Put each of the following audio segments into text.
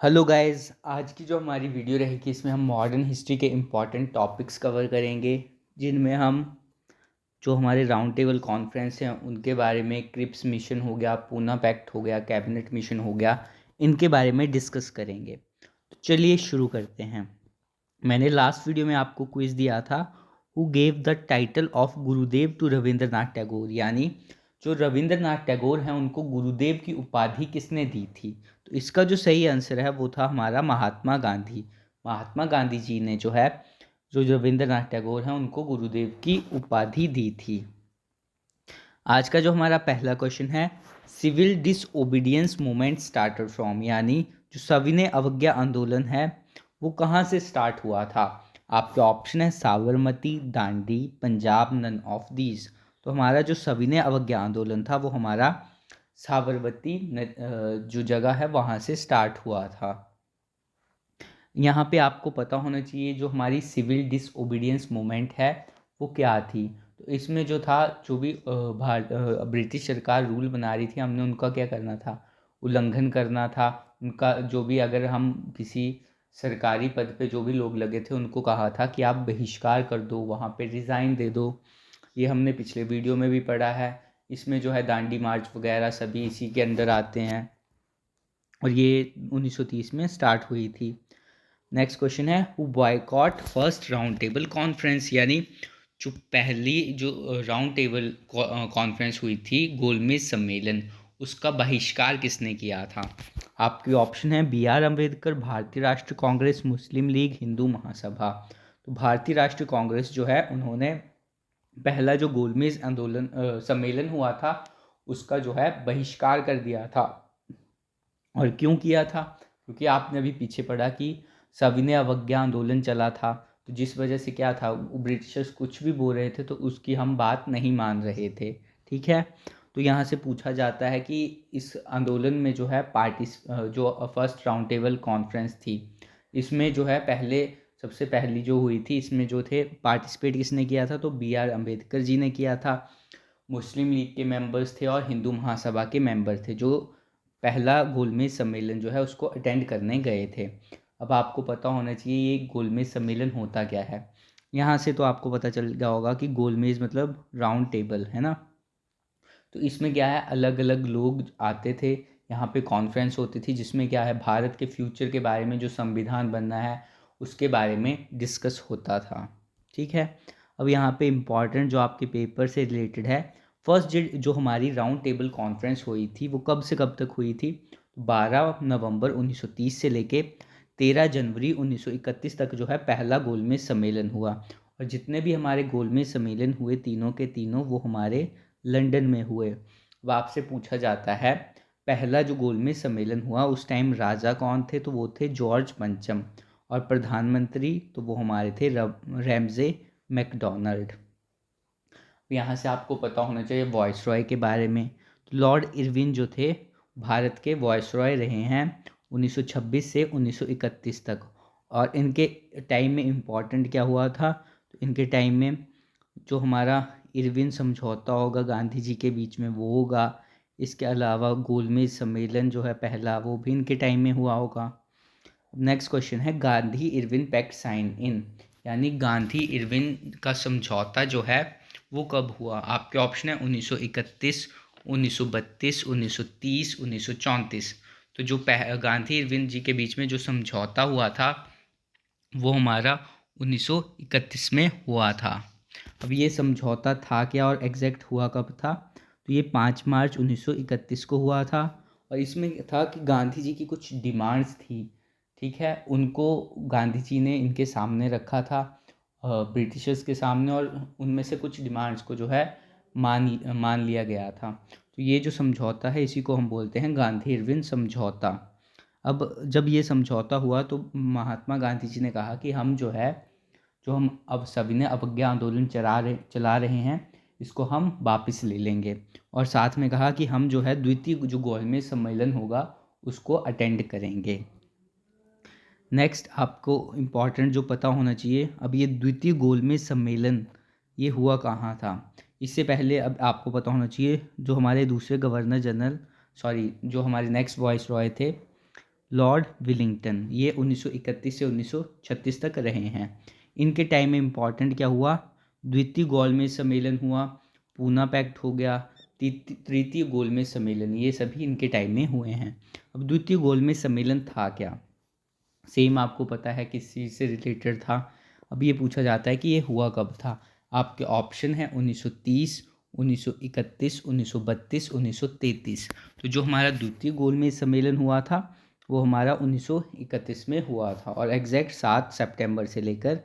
Hello guys, आज की जो हमारी वीडियो रहेगी इसमें हम मॉडर्न हिस्ट्री के इम्पॉर्टेंट टॉपिक्स कवर करेंगे, जिनमें हम जो हमारे राउंड टेबल कॉन्फ्रेंस हैं उनके बारे में, क्रिप्स मिशन हो गया, पूना पैक्ट हो गया, कैबिनेट मिशन हो गया, इनके बारे में डिस्कस करेंगे। तो चलिए शुरू करते हैं। मैंने लास्ट वीडियो में आपको क्विज दिया था, who gave the title of Gurudev to Rabindranath Tagore, यानी जो रविंद्रनाथ टैगोर हैं उनको गुरुदेव की उपाधि किसने दी थी। तो इसका जो सही आंसर है वो था हमारा महात्मा गांधी। महात्मा गांधी जी ने जो रविंद्रनाथ टैगोर हैं उनको गुरुदेव की उपाधि दी थी। आज का जो हमारा पहला क्वेश्चन है, civil disobedience movement started from, यानी जो सविनय अवज्ञा आंदोलन है वो कहाँ से स्टार्ट हुआ था। आपके ऑप्शन है Sabarmati, Dandi, Punjab, none of these. तो हमारा जो सविनय अवज्ञा आंदोलन था वो हमारा साबरमती जो जगह है वहाँ से स्टार्ट हुआ था। यहाँ पे आपको पता होना चाहिए जो हमारी सिविल डिसओबीडियंस मूवमेंट है वो क्या थी। तो इसमें जो था, जो भी ब्रिटिश सरकार रूल बना रही थी, हमने उनका क्या करना था, उल्लंघन करना था। उनका जो भी, अगर हम किसी सरकारी पद पे जो भी लोग लगे थे उनको कहा था कि आप बहिष्कार कर दो, वहाँ पे रिज़ाइन दे दो। ये हमने पिछले वीडियो में भी पढ़ा है। इसमें जो है दांडी मार्च वगैरह सभी इसी के अंदर आते हैं और ये 1930 में स्टार्ट हुई थी। नेक्स्ट क्वेश्चन है, who boycott first round table conference, यानी जो पहली जो राउंड टेबल कॉन्फ्रेंस हुई थी, गोलमेज सम्मेलन, उसका बहिष्कार किसने किया था। आपके ऑप्शन है बी आर अम्बेडकर, भारतीय राष्ट्रीय कांग्रेस, मुस्लिम लीग, हिंदू महासभा। तो भारतीय राष्ट्रीय कांग्रेस जो है उन्होंने पहला जो गोलमेज आंदोलन सम्मेलन हुआ था उसका जो है बहिष्कार कर दिया था। और क्यों किया था, क्योंकि आपने अभी पीछे पढ़ा कि सविनय अवज्ञा आंदोलन चला था, तो जिस वजह से क्या था, ब्रिटिशर्स कुछ भी बोल रहे थे तो उसकी हम बात नहीं मान रहे थे। ठीक है, तो यहाँ से पूछा जाता है कि इस आंदोलन में जो है जो फर्स्ट राउंड टेबल कॉन्फ्रेंस थी, इसमें जो है सबसे पहली जो हुई थी, इसमें जो थे पार्टिसिपेट किसने किया था, तो बी आर अम्बेडकर जी ने किया था। मुस्लिम लीग के मेंबर्स थे और हिंदू महासभा के मेंबर थे जो पहला गोलमेज सम्मेलन जो है उसको अटेंड करने गए थे। अब आपको पता होना चाहिए ये गोलमेज सम्मेलन होता क्या है। यहाँ से तो आपको पता चल गया होगा कि गोलमेज मतलब राउंड टेबल है ना। तो इसमें क्या है, अलग अलग लोग आते थे, यहाँ पे कॉन्फ्रेंस होती थी जिसमें क्या है, भारत के फ्यूचर के बारे में, जो संविधान बनना है उसके बारे में डिस्कस होता था। ठीक है, अब यहाँ पे इम्पॉर्टेंट जो आपके पेपर से रिलेटेड है, फर्स्ट जो हमारी राउंड टेबल कॉन्फ्रेंस हुई थी वो कब से कब तक हुई थी। 12 नवंबर 1930 से लेके 13 जनवरी 1931 तक जो है पहला गोलमेज सम्मेलन हुआ। और जितने भी हमारे गोलमेज सम्मेलन हुए तीनों के तीनों वो हमारे लंदन में हुए। अब आपसे पूछा जाता है, पहला जो गोलमेज सम्मेलन हुआ उस टाइम राजा कौन थे, तो वो थे जॉर्ज पंचम। और प्रधानमंत्री तो वो हमारे थे रैमजे मैकडोनाल्ड। यहाँ से आपको पता होना चाहिए वॉइसरॉय के बारे में। तो लॉर्ड इरविन जो थे भारत के वॉइसरॉय रहे हैं 1926 से 1931 तक। और इनके टाइम में इम्पॉर्टेंट क्या हुआ था, तो इनके टाइम में जो हमारा इरविन समझौता होगा गांधी जी के बीच में वो होगा। इसके अलावा गोलमेज सम्मेलन जो है पहला वो भी इनके टाइम में हुआ होगा। नेक्स्ट क्वेश्चन है, Gandhi Irwin pact sign in, यानी गांधी इरविन का समझौता जो है वो कब हुआ। आपके ऑप्शन है 1931, 1932, 1930, 1934। तो जो गांधी इरविन जी के बीच में जो समझौता हुआ था वो हमारा 1931 में हुआ था। अब ये समझौता था क्या और एग्जैक्ट हुआ कब था, तो ये 5 मार्च 1931 को हुआ था। और इसमें था कि गांधी जी की कुछ डिमांड्स थी, ठीक है, उनको गांधी जी ने इनके सामने रखा था, ब्रिटिशर्स के सामने, और उनमें से कुछ डिमांड्स को जो है मान लिया गया था। तो ये जो समझौता है इसी को हम बोलते हैं गांधी इरविन समझौता। अब जब ये समझौता हुआ तो महात्मा गांधी जी ने कहा कि हम अब सविनय अवज्ञा आंदोलन चला रहे हैं इसको हम वापस ले लेंगे। और साथ में कहा कि हम जो है द्वितीय जो गोलमेज सम्मेलन होगा उसको अटेंड करेंगे। नेक्स्ट आपको इम्पॉर्टेंट जो पता होना चाहिए, अब ये द्वितीय गोलमेज सम्मेलन ये हुआ कहाँ था। इससे पहले अब आपको पता होना चाहिए जो हमारे दूसरे गवर्नर जनरल, जो हमारे नेक्स्ट वॉइस रॉय थे लॉर्ड विलिंगटन, ये 1931 से 1936 तक रहे हैं। इनके टाइम में इम्पॉर्टेंट क्या हुआ, द्वितीय गोलमेज सम्मेलन हुआ, पूना पैक्ट हो गया, तृतीय गोलमेज सम्मेलन, ये सभी इनके टाइम में हुए हैं। अब द्वितीय गोलमेज सम्मेलन था क्या, सेम आपको पता है किस चीज़ से रिलेटेड था। अब ये पूछा जाता है कि ये हुआ कब था। आपके ऑप्शन है 1930, 1931, 1932, 1933। तो जो हमारा द्वितीय गोलमेज सम्मेलन हुआ था वो हमारा 1931 में हुआ था, और एग्जैक्ट 7 सितंबर से लेकर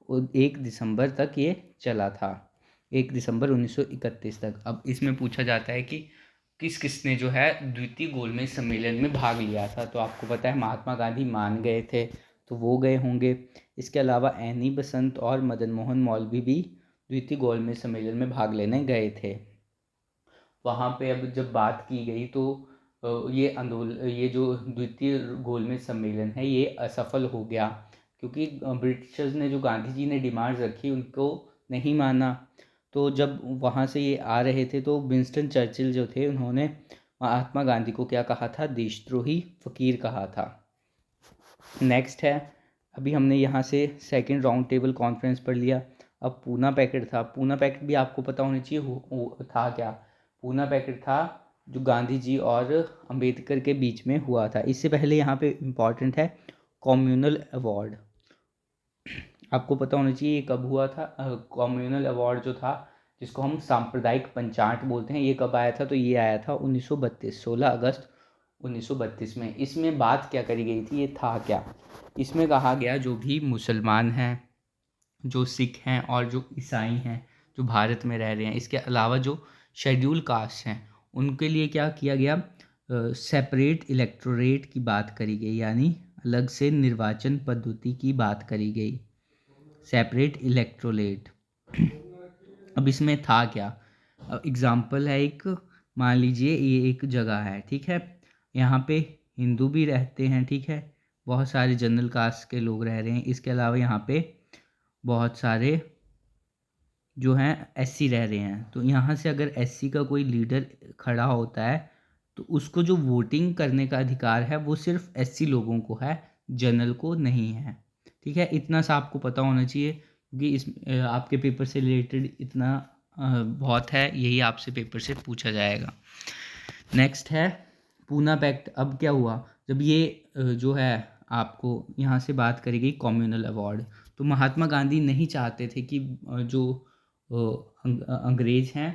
1 दिसंबर तक ये चला था, 1 दिसंबर 1931 तक। अब इसमें पूछा जाता है कि किस किसने जो है द्वितीय गोलमेज सम्मेलन में भाग लिया था। तो आपको पता है महात्मा गांधी मान गए थे, तो वो गए होंगे। इसके अलावा एनी बसंत और मदन मोहन मौलवी भी द्वितीय गोलमेज सम्मेलन में भाग लेने गए थे। वहाँ पे अब जब बात की गई तो ये जो द्वितीय गोलमेज सम्मेलन है ये असफल हो गया, क्योंकि ब्रिटिशर्स ने जो गांधी जी ने डिमांड्स रखी उनको नहीं माना। तो जब वहाँ से ये आ रहे थे तो विंस्टन चर्चिल जो थे उन्होंने महात्मा गांधी को क्या कहा था, देशद्रोही फकीर कहा था। नेक्स्ट है, अभी हमने यहाँ से सेकंड राउंड टेबल कॉन्फ्रेंस पढ़ लिया। अब पूना पैक्ट था, पूना पैक्ट भी आपको पता होना चाहिए था क्या। पूना पैक्ट था जो गांधी जी और अंबेडकर के बीच में हुआ था। इससे पहले यहाँ पे इम्पॉर्टेंट है कम्युनल अवार्ड, आपको पता होना चाहिए ये कब हुआ था। कम्युनल अवार्ड जो था जिसको हम सांप्रदायिक पंचाट बोलते हैं, ये कब आया था, तो ये आया था 1932, 16 अगस्त 1932 में। इसमें बात क्या करी गई थी, ये था क्या, इसमें कहा गया जो भी मुसलमान हैं, जो सिख हैं और जो ईसाई हैं जो भारत में रह रहे हैं, इसके अलावा जो शेड्यूल कास्ट हैं उनके लिए क्या किया गया, सेपरेट इलेक्टोरेट की बात करी गई, यानी अलग से निर्वाचन पद्धति की बात करी गई, सेपरेट इलेक्टोरेट। अब इसमें था क्या, एग्ज़ाम्पल है एक, मान लीजिए ये एक जगह है, ठीक है, यहाँ पे हिंदू भी रहते हैं, ठीक है, बहुत सारे जनरल कास्ट के लोग रह रहे हैं। इसके अलावा यहाँ पे बहुत सारे जो हैं एससी रह रहे हैं। तो यहाँ से अगर एससी का कोई लीडर खड़ा होता है तो उसको जो वोटिंग करने का अधिकार है वो सिर्फ एससी लोगों को है, जनरल को नहीं है, ठीक है। इतना सा आपको पता होना चाहिए, क्योंकि इस आपके पेपर से रिलेटेड इतना बहुत है, यही आपसे पेपर से पूछा जाएगा। नेक्स्ट है पूना पैक्ट। अब क्या हुआ, जब ये जो है आपको यहाँ से बात करी गई कम्युनल अवार्ड, तो महात्मा गांधी नहीं चाहते थे कि जो अंग्रेज हैं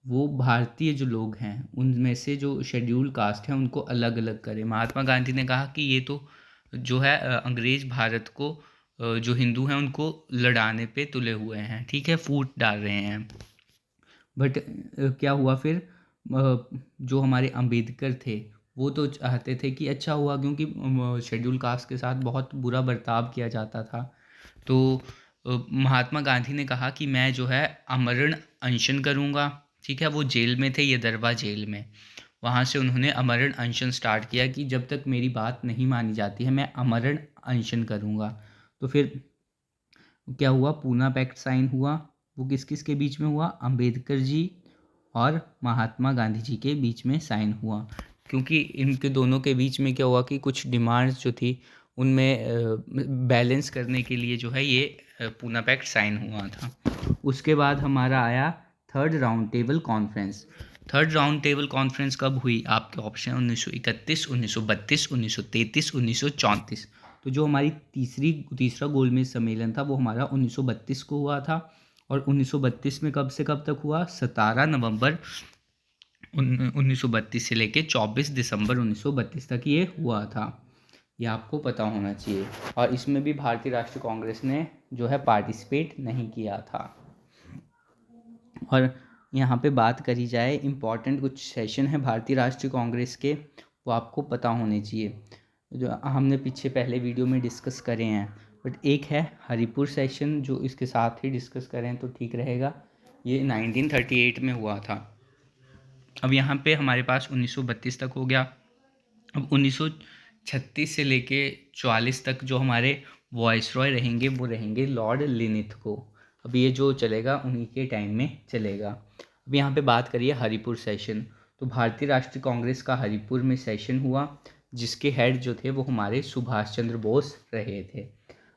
वो भारतीय जो लोग हैं उनमें से जो शेड्यूल कास्ट हैं उनको अलग अलग करें। महात्मा गांधी ने कहा कि ये तो जो है अंग्रेज भारत को जो हिंदू हैं उनको लड़ाने पे तुले हुए हैं, ठीक है, फूट डाल रहे हैं। बट क्या हुआ फिर, जो हमारे अंबेडकर थे वो तो चाहते थे कि अच्छा हुआ, क्योंकि शेड्यूल कास्ट के साथ बहुत बुरा बर्ताव किया जाता था। तो महात्मा गांधी ने कहा कि मैं जो है आमरण अनशन करूँगा, ठीक है। वो जेल में थे, ये दरबा जेल में, वहाँ से उन्होंने आमरण अनशन स्टार्ट किया कि जब तक मेरी बात नहीं मानी जाती है मैं आमरण अनशन करूँगा। तो फिर क्या हुआ, पूना पैक्ट साइन हुआ। वो किस किस के बीच में हुआ, अंबेडकर जी और महात्मा गांधी जी के बीच में साइन हुआ, क्योंकि इनके दोनों के बीच में क्या हुआ कि कुछ डिमांड्स जो थी उनमें बैलेंस करने के लिए जो है ये पूना पैक्ट साइन हुआ था। उसके बाद हमारा आया third round table conference. Third round table conference कब हुई, आपके ऑप्शन 1931, 1932, 1933, 1934। तो जो हमारी तीसरा गोलमेज सम्मेलन था वो हमारा 1932 को हुआ था, और 1932 में कब से कब तक हुआ, 17 नवंबर 1932 से लेके 24 दिसंबर 1932 तक ये हुआ था। ये आपको पता होना चाहिए। और इसमें भी भारतीय राष्ट्रीय कांग्रेस ने जो है पार्टिसिपेट नहीं किया था। और यहाँ पे बात करी जाए इम्पॉर्टेंट कुछ सेशन है भारतीय राष्ट्रीय कांग्रेस के, वो आपको पता होने चाहिए, जो हमने पीछे पहले वीडियो में डिस्कस करे हैं। बट एक है हरिपुर सेशन, जो इसके साथ ही डिस्कस करें तो ठीक रहेगा। ये 1938 में हुआ था। अब यहाँ पे हमारे पास 1932 तक हो गया। अब 1936 से लेके 44 तक जो हमारे वॉइसरॉय रहेंगे वो रहेंगे लॉर्ड लिनिथगो। अब ये जो चलेगा उन्हीं के टाइम में चलेगा। अब यहाँ पे बात करिए हरिपुर सेशन। तो भारतीय राष्ट्रीय कांग्रेस का हरिपुर में सेशन हुआ जिसके हेड जो थे वो हमारे सुभाष चंद्र बोस रहे थे।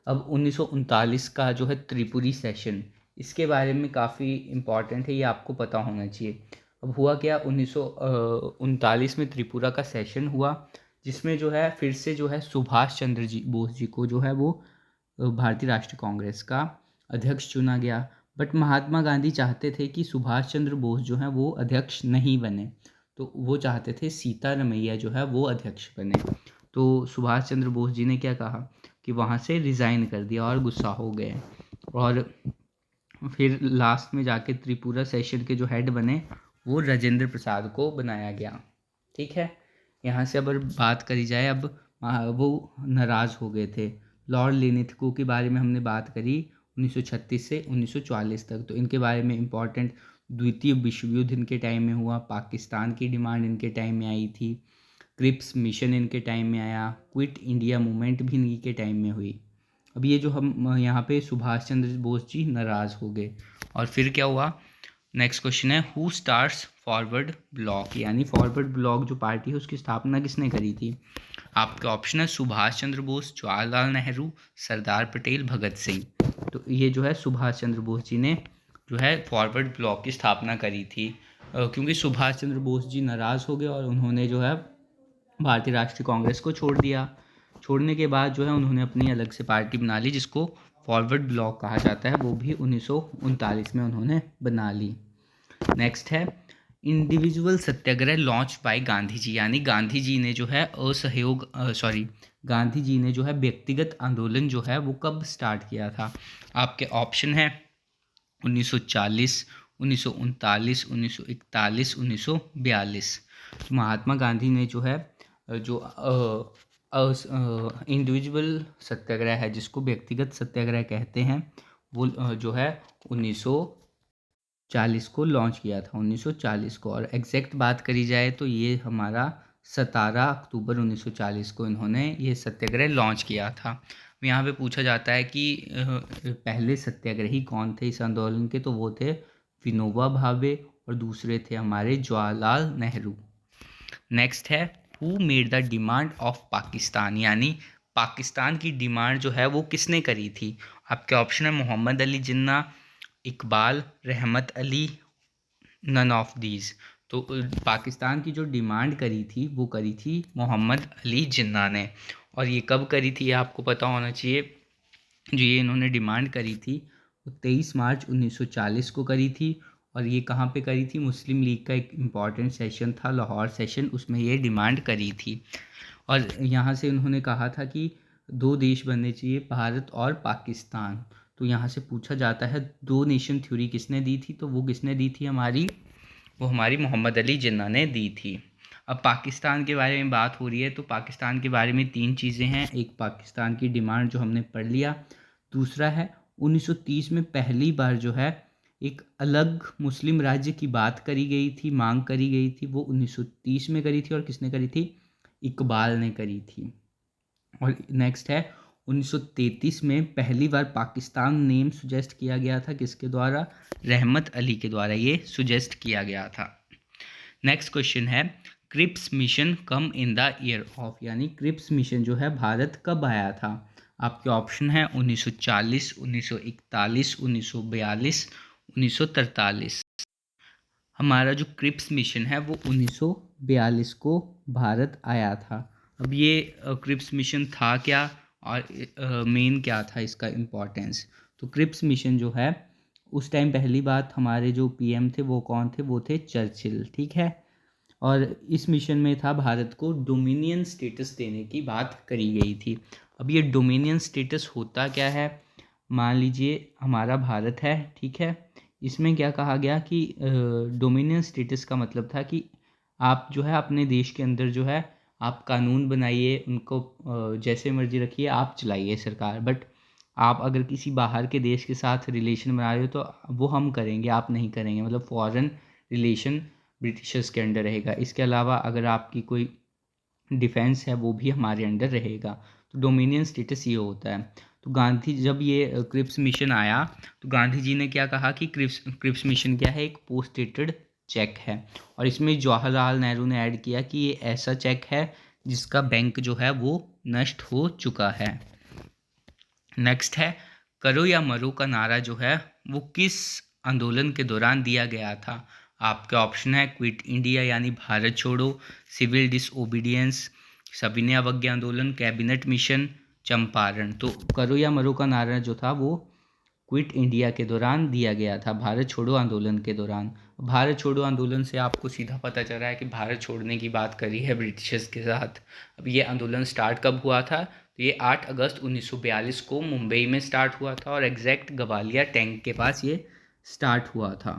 अब 1939 का जो है त्रिपुरी सेशन, इसके बारे में काफ़ी इम्पॉर्टेंट है, ये आपको पता होना चाहिए। अब हुआ क्या, 1939 में त्रिपुरा का सेशन हुआ, जिसमें जो है फिर से जो है सुभाष चंद्र बोस जी को जो है वो भारतीय राष्ट्रीय कांग्रेस का अध्यक्ष चुना गया। बट महात्मा गांधी चाहते थे कि सुभाष चंद्र बोस जो है वो अध्यक्ष नहीं बने, तो वो चाहते थे सीतारमैया जो है वो अध्यक्ष बने। तो सुभाष चंद्र बोस जी ने क्या कहा कि वहाँ से रिज़ाइन कर दिया और गुस्सा हो गए, और फिर लास्ट में जाके त्रिपुरा सेशन के जो हेड बने वो राजेंद्र प्रसाद को बनाया गया। ठीक है, यहाँ से अगर बात करी जाए, अब वो नाराज़ हो गए थे। लॉर्ड लिनिथगो के बारे में हमने बात करी 1936 से 1944 तक, तो इनके बारे में इम्पॉर्टेंट, द्वितीय विश्व युद्ध इनके टाइम में हुआ, पाकिस्तान की डिमांड इनके टाइम में आई थी, क्रिप्स मिशन इनके टाइम में आया, क्विट इंडिया मूवमेंट भी इनके टाइम में हुई। अब ये जो हम यहाँ पे सुभाष चंद्र बोस जी नाराज़ हो गए, और फिर क्या हुआ, नेक्स्ट क्वेश्चन है हु स्टार्ट्स फॉरवर्ड ब्लॉक, यानी फॉरवर्ड ब्लॉक जो पार्टी है उसकी स्थापना किसने करी थी। आपके ऑप्शन है सुभाष चंद्र बोस, जवाहरलाल नेहरू, सरदार पटेल, भगत सिंह। तो ये जो है सुभाष चंद्र बोस जी ने जो है फॉरवर्ड ब्लॉक की स्थापना करी थी, क्योंकि सुभाष चंद्र बोस जी नाराज़ हो गए और उन्होंने जो है भारतीय राष्ट्रीय कांग्रेस को छोड़ दिया। छोड़ने के बाद जो है उन्होंने अपनी अलग से पार्टी बना ली, जिसको फॉरवर्ड ब्लॉक कहा जाता है, वो भी 1939 में उन्होंने बना ली। नेक्स्ट है individual satyagraha launch by Gandhi ji, यानी गांधी जी ने जो है गांधी जी ने जो है व्यक्तिगत आंदोलन जो है वो कब स्टार्ट किया था। आपके ऑप्शन है 1940, 1939, 1941, 1942। महात्मा गांधी ने जो है जो इंडिविजुअल सत्याग्रह है, जिसको व्यक्तिगत सत्याग्रह कहते हैं, वो जो है 1940 को लॉन्च किया था, 1940 को। और एग्जैक्ट बात करी जाए तो ये हमारा 17 अक्टूबर 1940 को इन्होंने ये सत्याग्रह लॉन्च किया था। यहाँ पे पूछा जाता है कि पहले सत्याग्रही कौन थे इस आंदोलन के, तो वो थे विनोबा भावे, और दूसरे थे हमारे जवाहरलाल नेहरू। नेक्स्ट है who made the demand of Pakistan, यानी पाकिस्तान की डिमांड जो है वो किसने करी थी। आपके ऑप्शन है मोहम्मद अली जिन्ना, इकबाल, रहमत अली, नन ऑफ दीज। तो पाकिस्तान की जो डिमांड करी थी वो करी थी मोहम्मद अली जिन्ना ने। और ये कब करी थी ये आपको पता होना चाहिए। जो ये इन्होंने डिमांड करी थी वो 23 मार्च 1940 को करी थी, और ये कहाँ पे करी थी, मुस्लिम लीग का एक इम्पॉर्टेंट सेशन था, लाहौर सेशन, उसमें ये डिमांड करी थी। और यहाँ से उन्होंने कहा था कि 2 देश बनने चाहिए, भारत और पाकिस्तान। तो यहाँ से पूछा जाता है 2 नेशन थ्योरी किसने दी थी, तो वो किसने दी थी वो हमारी मोहम्मद अली जिन्ना ने दी थी। अब पाकिस्तान के बारे में बात हो रही है, तो पाकिस्तान के बारे में 3 चीज़ें हैं। एक पाकिस्तान की डिमांड जो हमने पढ़ लिया, दूसरा है 1930 में पहली बार जो है एक अलग मुस्लिम राज्य की बात करी गई थी, मांग करी गई थी, वो 1930 में करी थी, और किसने करी थी, इकबाल ने करी थी। और नेक्स्ट है 1933 में पहली बार पाकिस्तान नेम सुजेस्ट किया गया था, किसके द्वारा, रहमत अली के द्वारा ये सुजेस्ट किया गया था। नेक्स्ट क्वेश्चन है Cripps mission come in the year of, यानी क्रिप्स मिशन जो है भारत कब आया था। आपके ऑप्शन है 1940, 1941, 1942, 1943। हमारा जो क्रिप्स मिशन है वो 1942 को भारत आया था। अब ये क्रिप्स मिशन था क्या, और मेन क्या था इसका इम्पोर्टेंस। तो क्रिप्स मिशन जो है उस टाइम पहली बात हमारे जो पीएम थे वो कौन थे, वो थे चर्चिल। ठीक है, और इस मिशन में था भारत को डोमिनियन स्टेटस देने की बात करी गई थी। अब ये डोमिनियन स्टेटस होता क्या है, मान लीजिए हमारा भारत है, ठीक है, इसमें क्या कहा गया कि डोमिनियन स्टेटस का मतलब था कि आप जो है अपने देश के अंदर जो है आप कानून बनाइए, उनको जैसे मर्जी रखिए, आप चलाइए सरकार, बट आप अगर किसी बाहर के देश के साथ रिलेशन बना रहे हो तो वो हम करेंगे, आप नहीं करेंगे, मतलब फॉरेन रिलेशन ब्रिटिशर्स के अंडर रहेगा। इसके अलावा अगर आपकी कोई डिफेंस है वो भी हमारे अंडर रहेगा। तो डोमिनियन स्टेटस ये होता है। तो गांधी जब ये क्रिप्स मिशन आया तो गांधी जी ने क्या कहा कि क्रिप्स मिशन क्या है, एक पोस्ट डेटेड चेक है, और इसमें जवाहरलाल नेहरू ने ऐड किया कि ये ऐसा चेक है जिसका बैंक जो है वो नष्ट हो चुका है। नेक्स्ट है करो या मरो का नारा जो है वो किस आंदोलन के दौरान दिया गया था। आपके ऑप्शन है क्विट इंडिया यानी भारत छोड़ो, सिविल डिसओबीडियंस, सविनय अवज्ञा आंदोलन, कैबिनेट मिशन, चंपारण। तो करो या मरो का नारा जो था वो क्विट इंडिया के दौरान दिया गया था, भारत छोड़ो आंदोलन के दौरान। भारत छोड़ो आंदोलन से आपको सीधा पता चल रहा है कि भारत छोड़ने की बात करी है ब्रिटिशर्स के साथ। अब ये आंदोलन स्टार्ट कब हुआ था, तो ये 8 अगस्त 1942 को मुंबई में स्टार्ट हुआ था और एग्जैक्ट गवालिया टैंक के पास ये स्टार्ट हुआ था।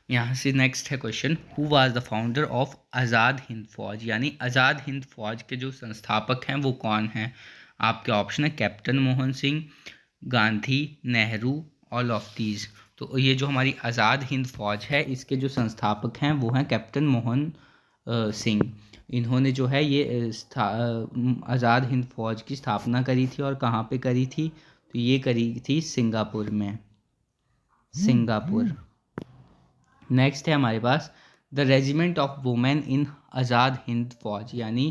यहाँ से नेक्स्ट है question, who was the founder of Azad Hind Fauj, यानी आज़ाद हिंद फौज के जो संस्थापक हैं वो कौन हैं। आपके ऑप्शन है captain Mohan Singh, Gandhi, Nehru, all of these. तो ये जो हमारी आज़ाद हिंद फौज है इसके जो संस्थापक हैं वो हैं कैप्टन मोहन सिंह। इन्होंने जो है ये आज़ाद हिंद फौज की स्थापना करी थी और कहाँ पे करी थी, तो ये करी थी सिंगापुर में, सिंगापुर। नेक्स्ट है हमारे पास the regiment of women in Azad Hind Fauj, यानी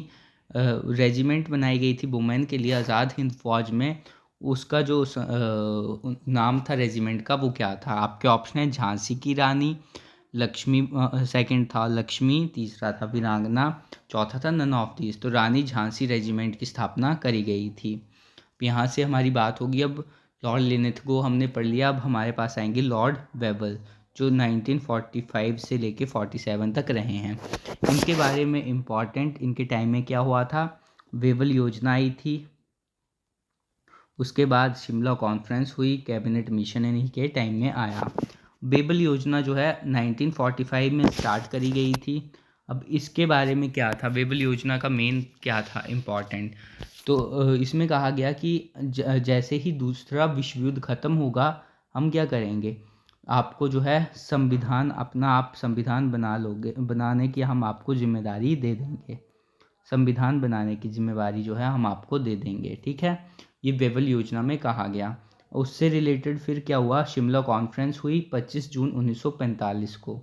रेजिमेंट बनाई गई थी वुमेन के लिए आज़ाद हिंद फौज में, उसका जो नाम था रेजिमेंट का वो क्या था। आपके ऑप्शन है झांसी की रानी, लक्ष्मी, सेकंड था लक्ष्मी, तीसरा था वीरांगना, चौथा था नन ऑफ दीज। तो रानी झांसी रेजिमेंट की स्थापना करी गई थी। यहाँ से हमारी बात होगी, अब लॉर्ड लिनेथ को हमने पढ़ लिया, अब हमारे पास आएंगे लॉर्ड वेबल जो 1945 से लेके 47 तक रहे हैं। इनके बारे में इम्पॉर्टेंट, इनके टाइम में क्या हुआ था, वेबल योजना आई थी, उसके बाद शिमला कॉन्फ्रेंस हुई, कैबिनेट मिशन इन्हीं के टाइम में आया। वेबल योजना जो है 1945 में स्टार्ट करी गई थी। अब इसके बारे में क्या था, वेबल योजना का मेन क्या था इम्पॉर्टेंट, तो इसमें कहा गया कि जैसे ही दूसरा विश्व युद्ध ख़त्म होगा हम क्या करेंगे, आपको जो है संविधान, अपना आप संविधान बना लोगे, बनाने की हम आपको जिम्मेदारी दे देंगे, संविधान बनाने की जिम्मेदारी जो है हम आपको दे देंगे, ठीक है। ये वेबल योजना में कहा गया। उससे रिलेटेड फिर क्या हुआ, शिमला कॉन्फ्रेंस हुई 25 जून 1945 को।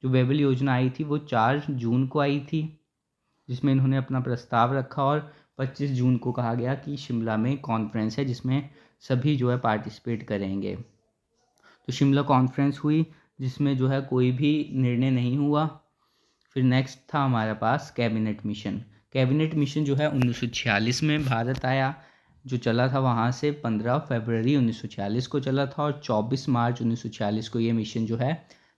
जो वेबल योजना आई थी वो 4 जून को आई थी, जिसमें इन्होंने अपना प्रस्ताव रखा और 25 जून को कहा गया कि शिमला में कॉन्फ्रेंस है जिसमें सभी जो है पार्टिसिपेट करेंगे। तो शिमला कॉन्फ्रेंस हुई जिसमें जो है कोई भी निर्णय नहीं हुआ। फिर नेक्स्ट था हमारे पास कैबिनेट मिशन। कैबिनेट मिशन जो है 1946 में भारत आया, जो चला था वहाँ से 15 फरवरी 1946 को चला था और 24 मार्च 1946 को ये मिशन जो है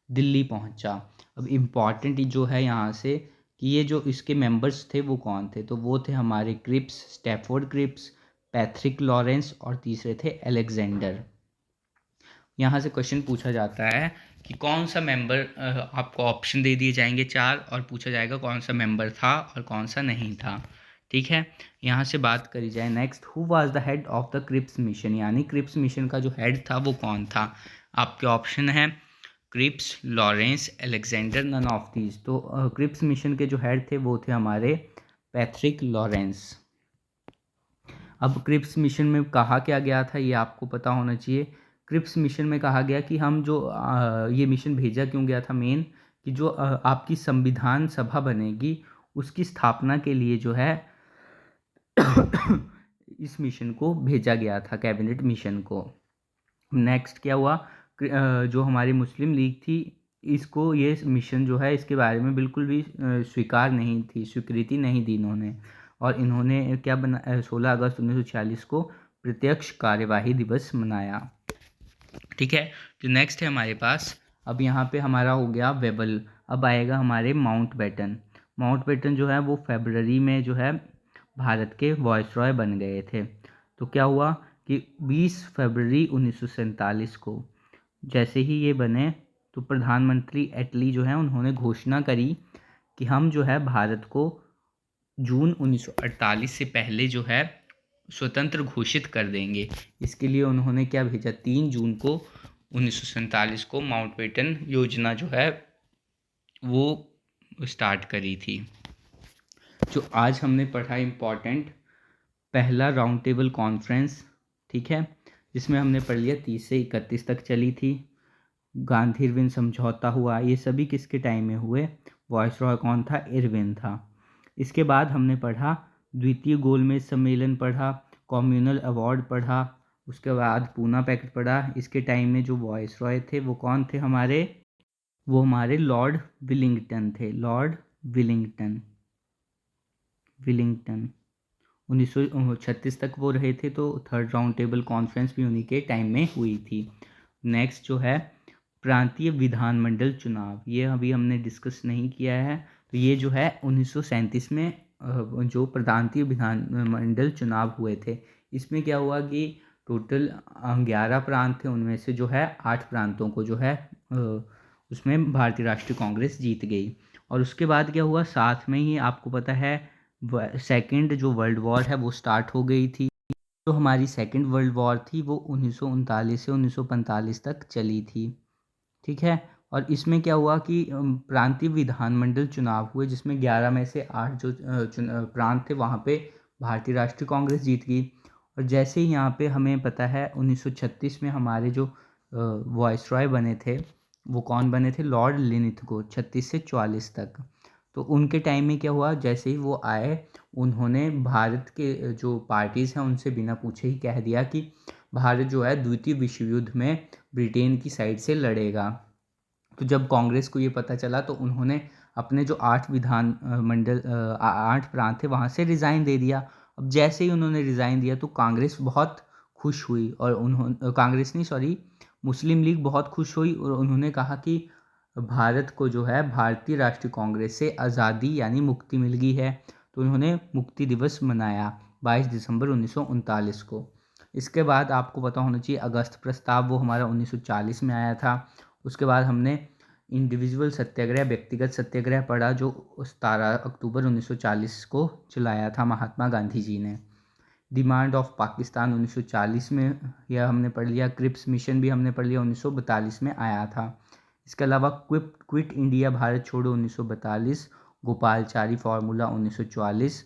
दिल्ली पहुँचा। अब इम्पॉर्टेंट जो है यहाँ से कि ये जो इसके मेंबर्स थे वो कौन थे, तो वो थे हमारे Cripps, Stafford Cripps, Patrick Lawrence और तीसरे थे अलेक्जेंडर। यहाँ से क्वेश्चन पूछा जाता है कि कौन सा मेंबर, आपको ऑप्शन दे दिए जाएंगे 4 और पूछा जाएगा कौन सा मेंबर था और कौन सा नहीं था, ठीक है। यहाँ से बात करी जाए next, who was the head of the Cripps mission, यानी क्रिप्स मिशन का जो हेड था वो कौन था। आपके ऑप्शन है Cripps, Lawrence, Alexander, none of these. तो क्रिप्स मिशन के जो हेड थे वो थे हमारे पैट्रिक लॉरेंस। अब क्रिप्स मिशन में कहा क्या गया था ये आपको पता होना चाहिए। क्रिप्स मिशन में कहा गया कि हम जो ये मिशन भेजा क्यों गया था मेन, कि जो आपकी संविधान सभा बनेगी उसकी स्थापना के लिए जो है इस मिशन को भेजा गया था, कैबिनेट मिशन को। नेक्स्ट क्या हुआ, जो हमारी मुस्लिम लीग थी इसको ये मिशन जो है इसके बारे में बिल्कुल भी स्वीकार नहीं थी, स्वीकृति नहीं दी इन्होंने, और इन्होंने क्या बना 16 अगस्त 1946 को प्रत्यक्ष कार्यवाही दिवस मनाया, ठीक है। तो नेक्स्ट है हमारे पास, अब यहाँ पे हमारा हो गया वेबल, अब आएगा हमारे माउंटबेटन। माउंटबेटन जो है वो फरवरी में जो है भारत के वायसरॉय बन गए थे। तो क्या हुआ कि 20 फरवरी 1947 को जैसे ही ये बने तो प्रधानमंत्री एटली जो है उन्होंने घोषणा करी कि हम जो है भारत को जून 1948 से पहले जो है स्वतंत्र घोषित कर देंगे। इसके लिए उन्होंने क्या भेजा, 3 जून को 1947 को माउंटबेटन योजना जो है वो स्टार्ट करी थी। जो आज हमने पढ़ा इम्पॉर्टेंट पहला राउंड टेबल कॉन्फ्रेंस, ठीक है, जिसमें हमने पढ़ लिया 30 से 31 तक चली थी। गांधी इरविन समझौता हुआ, ये सभी किसके टाइम में हुए, वायसरॉय कौन था, इरविन था। इसके बाद हमने पढ़ा द्वितीय गोलमेज सम्मेलन पढ़ा, कम्युनल अवार्ड पढ़ा, उसके बाद पूना पैक्ट पढ़ा। इसके टाइम में जो वॉइसरॉय थे वो कौन थे हमारे, वो हमारे लॉर्ड विलिंगटन थे, लॉर्ड विलिंगटन। 1936 तक वो रहे थे, तो थर्ड राउंड टेबल कॉन्फ्रेंस भी उन्हीं के टाइम में हुई थी। नेक्स्ट जो है प्रांतीय विधानमंडल चुनाव, ये अभी हमने डिस्कस नहीं किया है। तो ये जो है 1937 में जो प्रांतीय विधानमंडल चुनाव हुए थे, इसमें क्या हुआ कि टोटल 11 प्रांत थे, उनमें से जो है 8 प्रांतों को जो है उसमें भारतीय राष्ट्रीय कांग्रेस जीत गई। और उसके बाद क्या हुआ, साथ में ही आपको पता है सेकेंड जो वर्ल्ड वॉर है वो स्टार्ट हो गई थी। जो हमारी सेकेंड वर्ल्ड वॉर थी वो 1939 से 1945 तक चली थी, ठीक है। और इसमें क्या हुआ कि प्रांतीय विधानमंडल चुनाव हुए, जिसमें 11 में से 8 जो प्रांत थे वहाँ पे भारतीय राष्ट्रीय कांग्रेस जीत गई। और जैसे ही यहाँ पे हमें पता है 1936 में हमारे जो वॉइसरॉय बने थे वो कौन बने थे, लॉर्ड लिनिथगो, 36 से 44 तक। तो उनके टाइम में क्या हुआ, जैसे ही वो आए उन्होंने भारत के जो पार्टीज़ हैं उनसे बिना पूछे ही कह दिया कि भारत जो है द्वितीय विश्व युद्ध में ब्रिटेन की साइड से लड़ेगा। तो जब कांग्रेस को ये पता चला तो उन्होंने अपने जो 8 विधान मंडल 8 प्रांत थे वहाँ से रिज़ाइन दे दिया। अब जैसे ही उन्होंने रिज़ाइन दिया तो कांग्रेस बहुत खुश हुई, और कांग्रेस नहीं सॉरी मुस्लिम लीग बहुत खुश हुई, और उन्होंने कहा कि भारत को जो है भारतीय राष्ट्रीय कांग्रेस से आज़ादी यानी मुक्ति मिल गई है। तो उन्होंने मुक्ति दिवस मनाया 22 दिसंबर 1939 को। इसके बाद आपको पता होना चाहिए अगस्त प्रस्ताव, वो हमारा 1940 में आया था। उसके बाद हमने इंडिविजुअल सत्याग्रह, व्यक्तिगत सत्याग्रह पढ़ा, जो 17 अक्टूबर 1940 को चलाया था महात्मा गांधी जी ने। डिमांड ऑफ पाकिस्तान 1940 में यह हमने पढ़ लिया। क्रिप्स मिशन भी हमने पढ़ लिया, 1942 में आया था। इसके अलावा क्विट इंडिया भारत छोड़ो 1942, गोपालचारी फार्मूला 1944,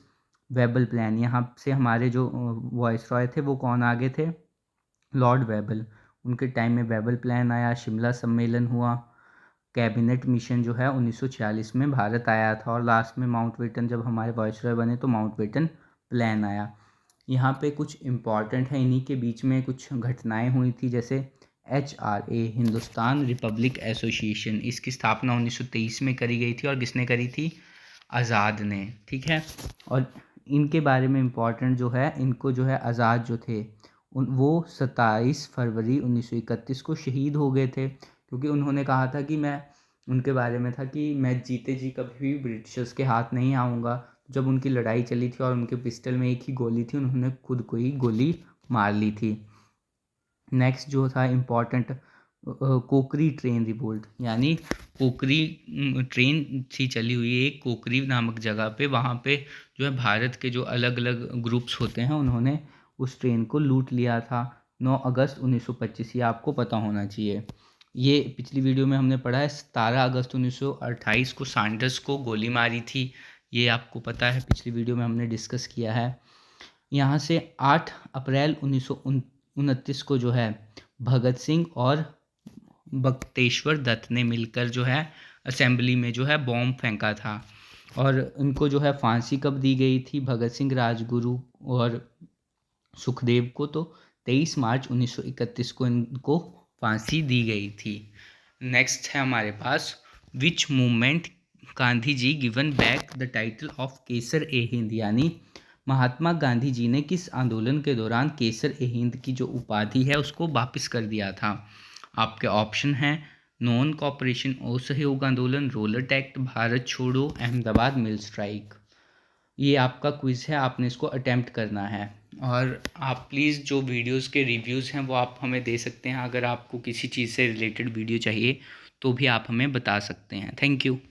वेबल प्लान, यहाँ से हमारे जो वॉइसरॉय थे वो कौन आगे थे, लॉर्ड वेबल, उनके टाइम में वेबल प्लान आया। शिमला सम्मेलन हुआ। कैबिनेट मिशन जो है 1946 में भारत आया था। और लास्ट में माउंटबेटन, जब हमारे वॉइसरॉय बने तो माउंटबेटन प्लान आया। यहाँ पे कुछ इम्पॉर्टेंट है, इन्हीं के बीच में कुछ घटनाएं हुई थी, जैसे HRA हिंदुस्तान रिपब्लिक एसोसिएशन, इसकी स्थापना 1923 में करी गई थी। और किसने करी थी, आज़ाद ने, ठीक है। और इनके बारे में इम्पॉर्टेंट जो है, इनको जो है आज़ाद जो थे वो 27 फरवरी 1931 को शहीद हो गए थे, क्योंकि उन्होंने कहा था कि मैं, उनके बारे में था कि मैं जीते जी कभी भी ब्रिटिशर्स के हाथ नहीं आऊँगा। जब उनकी लड़ाई चली थी और उनके पिस्टल में एक ही गोली थी, उन्होंने खुद को ही गोली मार ली थी। नेक्स्ट जो था इम्पॉर्टेंट, कोकरी ट्रेन रिवोल्ट, यानी कोकरी ट्रेन थी चली हुई एक कोकरी नामक जगह पे, वहाँ पे जो है भारत के जो अलग अलग ग्रुप्स होते हैं उन्होंने उस ट्रेन को लूट लिया था। 9 अगस्त 1925, ये आपको पता होना चाहिए। ये पिछली वीडियो में हमने पढ़ा है। 17 अगस्त 1928 को सैंडर्स को गोली मारी थी, ये आपको पता है, पिछली वीडियो में हमने डिस्कस किया है। यहाँ से 8 अप्रैल 1929 को जो है भगत सिंह और बख्तेश्वर दत्त ने मिलकर जो है असेंबली में जो है बॉम्ब फेंका था। और इनको जो है फांसी कब दी गई थी, भगत सिंह, राजगुरु और सुखदेव को, तो 23 मार्च 1931 को इनको फांसी दी गई थी। नेक्स्ट है हमारे पास, which movement Gandhi ji given back the title of Kaisar e Hind, यानी महात्मा गांधी जी ने किस आंदोलन के दौरान केसर ए हिंद की जो उपाधि है उसको वापस कर दिया था। आपके ऑप्शन हैं नॉन कॉपरेशन असहयोग आंदोलन, रोलर एक्ट, भारत छोड़ो, अहमदाबाद मिल स्ट्राइक। ये आपका क्विज़ है, आपने इसको अटेम्प्ट करना है। और आप प्लीज़ जो वीडियोस के रिव्यूज़ हैं वो आप हमें दे सकते हैं। अगर आपको किसी चीज़ से रिलेटेड वीडियो चाहिए तो भी आप हमें बता सकते हैं। Thank you.